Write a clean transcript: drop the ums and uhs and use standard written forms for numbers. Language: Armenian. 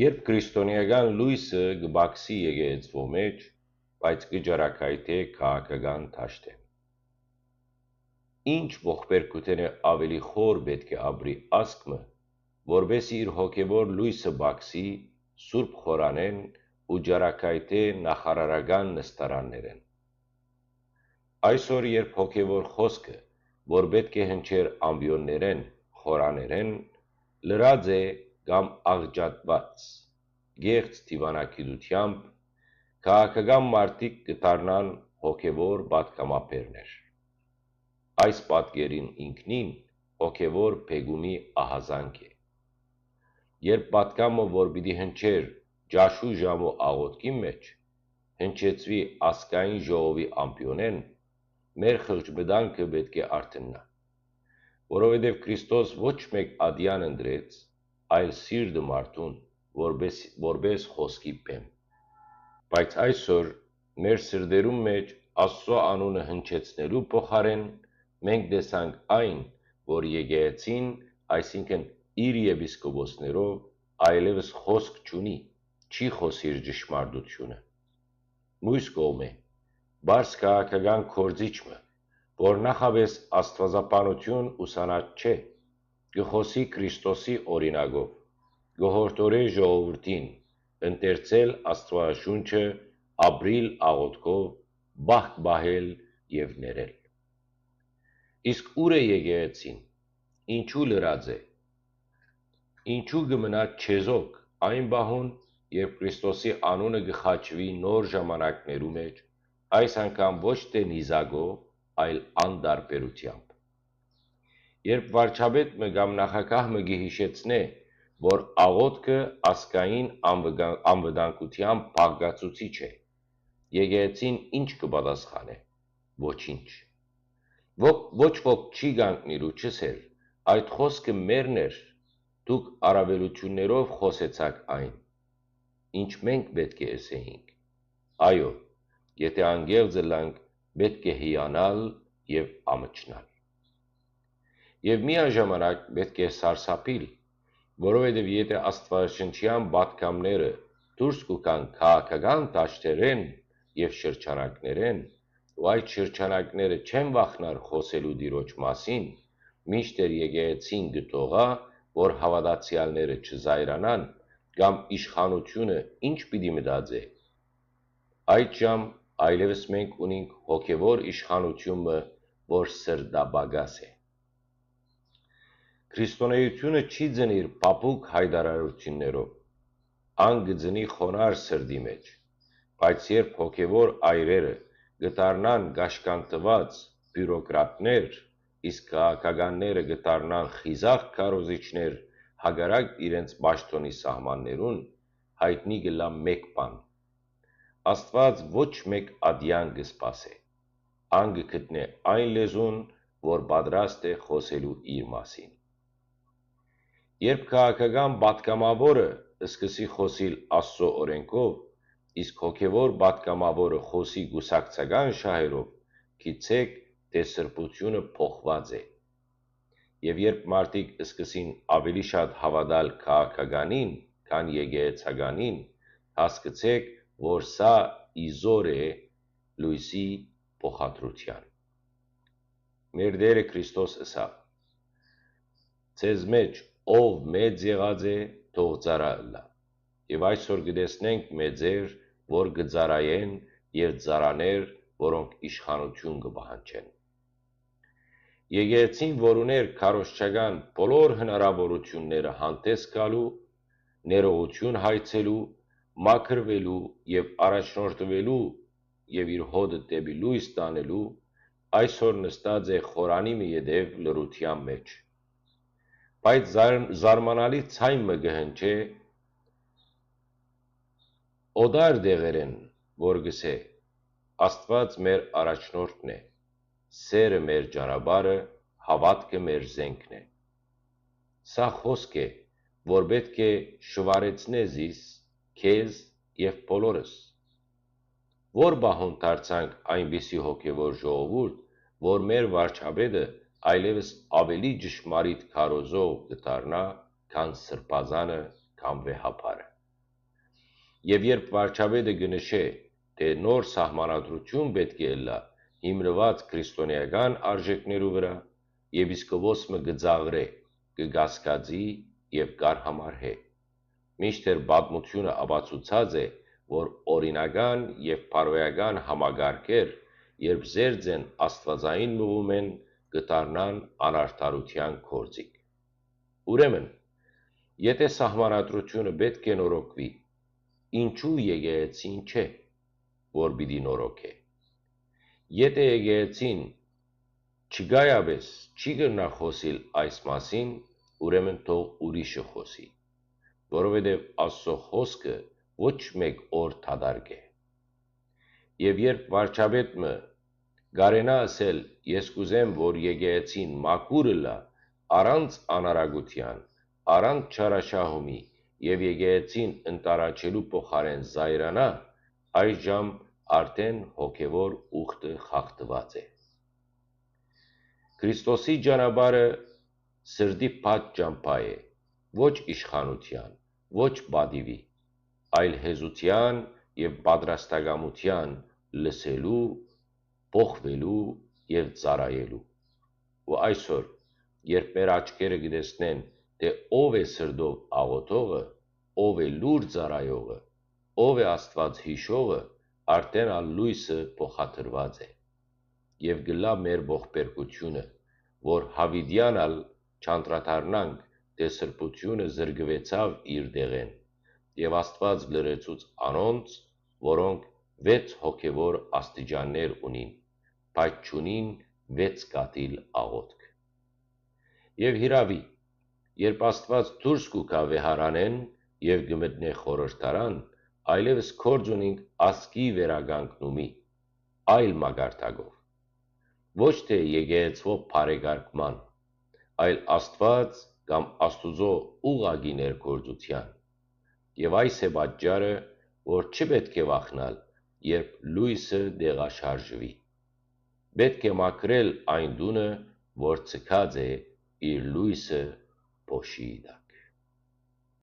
Երբ քրիստոնեական լույսը գբաքսի եկեղեցվո մեջ, բայց կջարակայթե քաղաքական թաշտեն։ Ինչ ողբերգութենը ավելի խոր պետք է ապրի ասկմը, որբեսի իր հոգևոր լույսը բաքսի, սուրբ խորանեն ու ջարակայթե նախարարական նստարաններեն։ Այսօր երբ հոգևոր խոսքը, որ պետք է հնչեր ամբիոններեն, խորաներեն, լրած է կամ աղջատված, գեղձ դիվանագիտությամբ, քաղաքական մարդիկ կդառնան հոգևոր պատգամաբերներ։ Այս պատկերին ինքնին հոգևոր փեգումի ահազանգ է։ Երբ պատգամը, որ պիտի հնչեր ջաշու ժամու աղոթքի մեջ, հնչեցվի ասկային ժողովի ամբիոնեն, մեր խղճմտանքը պետք է արթնա, որովհետև Քրիստոս ոչ մեկ ադյան ընտրեց, այլ սիրտը մարդուն, որպես խոսքի բեմ։ Բայց այսօր մեր սրտերում մեջ Աստծո անունը հնչեցնելու փոխարեն մենք տեսանք այն, որ եկեղեցին, այսինքն իր եպիսկոպոսներով, այլևս խոսք չունի, չի խոսիր ճշմարտությունը։ Մյուս կողմէ, բարձ քաղաքական գործիչը, որ նախապես աստվածաբանություն ուսանած չէ, կխոսի Քրիստոսի օրինակով, կհորդորե ժողովրդին ընթերցել Աստվածաշունչը, ապրիլ աղոթքով, բախտ պահել և ներել։ Իսկ ուր է եկեղեցին, ինչու լրած է, ինչու կմնա չեզոք այն պահուն, երբ Քրիստոսի անունը կխաչվի նոր ժամանակներու մեջ, այս անգամ ոչ թե նիզակով, այլ անտարբերությամբ։ Երբ վարչապետը կամ նախագահը կհիշեցնե, որ աղոթքը ազգային անվտանգության բաղկացուցիչ է, եկեղեցին ինչ կպատասխանե։ Ոչինչ։ Ոչ ոք չի կանգնիր ու չսեր, այդ խոսքը մերն էր, դուք առավելություններով խոսեցաք այն, ինչ մենք պետք է ասեինք։ Այո, եթե անգեղծ ըլլանք, պետք է հիանալ և ամչնալ։ Եվ միաժամանակ պետք է սարսափիլ, որովհետև եթե աստվածաշնչյան պատգամները դուրս կգան քաղաքական դաշտերեն և շրջանակներեն, ու այդ շրջանակները չեն վախնար խոսելու Տիրոջ մասին, մինչդեռ եկեղեցին կթողա, որ հավատացյալները չզայրանան, կամ իշխանությունը ինչ պիտի մտածե։ Այդժամ այլևս մենք ունենք հոգևոր իշխանությունը, որ սրտապագաս է։ Քրիստոնեությունը չի ծնիր փափուկ հայտարարություններով, ան կծնի խոնարհ սրտի մեջ, բայց երբ հոգևոր այրերը կդառնան կաշկանդված բյուրոկրատներ, իսկ քաղաքականները կդառնան խիզախ քարոզիչներ հակառակ իրենց պաշտոնի սահմաններուն, հայտնի կլա մեկ բան. Աստված ոչ մեկ ադյան կսպասե, ան կգտնե այն լեզուն, որ պատրաստ է խոսելու իր մասին։ Երբ քաղաքական պատգամավորը սկսի խոսիլ Աստծո օրենքով, իսկ հոգևոր պատգամավորը խոսի կուսակցական շահերով, գիտեք, թե սրբությունը փոխված է։ Եվ երբ մարդիկ սկսին ավելի շատ հավատալ քաղաքականին, քան եկեղեցականին, հասկացեք, որ սա իզոր է լույսի փոխադրության։ Մեր Տերը Քրիստոս ըսավ. «Ձեզ մեջ ով մեծ եղած է, թող ծառա ըլլա»։ Եվ այսօր կտեսնենք մեծեր, որ կծառայեն, և ծառաներ, որոնք իշխանություն կպահանջեն։ Եկեղեցին, որ ուներ քարոզչական բոլոր հնարավորությունները հանդես գալու, ներողություն հայցելու, մաքրվելու և առաջնորդվելու և իր հոտը դեպի լույս տանելու, այսօր նստած է խորանի մի ետև լռության մեջ։ Բայց զարմանալի ցայմը կհնչե օտար տեղերեն, որ գսե. Աստված մեր առաջնորդն է, սերը մեր ճանապարհը, հավատքը մեր զենքն է։ Սա խոսք է, որ պետք է շվարեցնե զիս, քեզ և բոլորս։ Որ բահուն դարձանք այնպիսի հոգևոր ժողովուրդ, որ մեր վարչապետը այլևս ավելի ճշմարիտ քարոզող կդառնա, քան սրբազանը կամ վեհափարը։ Եվ երբ վարչապետը կնշե, թե նոր սահմանադրություն պետք է ելա հիմնված քրիստոնեական արժեքներու վրա, եպիսկոպոսը կձաղրե, կգասկածի եւ կարհամարհե։ Մինչդեռ պատմությունը ապացուցած է, որ օրինական եւ փարոյական համագարկեր, երբ զերծ են աստվածային մղումեն, կդառնան անարդարության գործիք։ Ուրեմն, եթե սահմանադրությունը պետք է նորոգվի, ինչու եկեղեցին չէ, որ պիտի նորոգե։ Եթե եկեղեցին չգայաբես չի կրնա խոսիլ այս մասին, ուրեմն թող ուրիշը խոսի, որովհետև Աստծո խոսքը ոչ մեկ օր դադարք է։ Եվ երբ վարչապետը գարենա ասել, ես կուզեմ, որ եկեղեցին մաքուրը լա, առանց անարագության, առանց չարաշահումի եւ եկեղեցին ընտարաչելու փոխարեն զայրանա, այժմ արդեն հոգևոր ուխտը խախտված է։ Քրիստոսի ճանապարհը սրտի փակ ճամփա է, ոչ իշխանության, ոչ պատիվի, այլ հեզության եւ պատրաստակամության լսելու, փոխվելու եւ ծառայելու։ Ու այսօր, երբ մեր աչքերը կտեսնեն, թե ով է սրտով աղոթողը, ով է լուր ծառայողը, ով է Աստված հիշողը, արդեն ալ լույսը փոխադրված է։ Եվ գլա մեր ողբերգությունը, որ հավիդյանալ չանդրադառնանք, թե սրբությունը զրկվեցավ իր դեղեն, եւ Աստված լրեցուց անոնց, որոնք 6 հոգևոր աստիճաններ ունին, բայց չունին 6 կաթիլ աղոթք։ Եվ հիրավի, երբ Աստված դուրս կուքա վեհարանեն եւ գմտնե խորհրդարան, այլևս կորձ ունենք ասկի վերագանքնումի, այլ մագարտակով, ոչ թե եկեղեցվո բարեկարգման, այլ Աստված կամ Աստուծո ուղղակի ներգործության։ Եվ այս է պատճառը, որ չպետք է վախնալ, երբ լույսը դեղաշարժվի։ Պետք է մաքրել այն տունը, որ ցկած է իր լույսը փոշի տակ։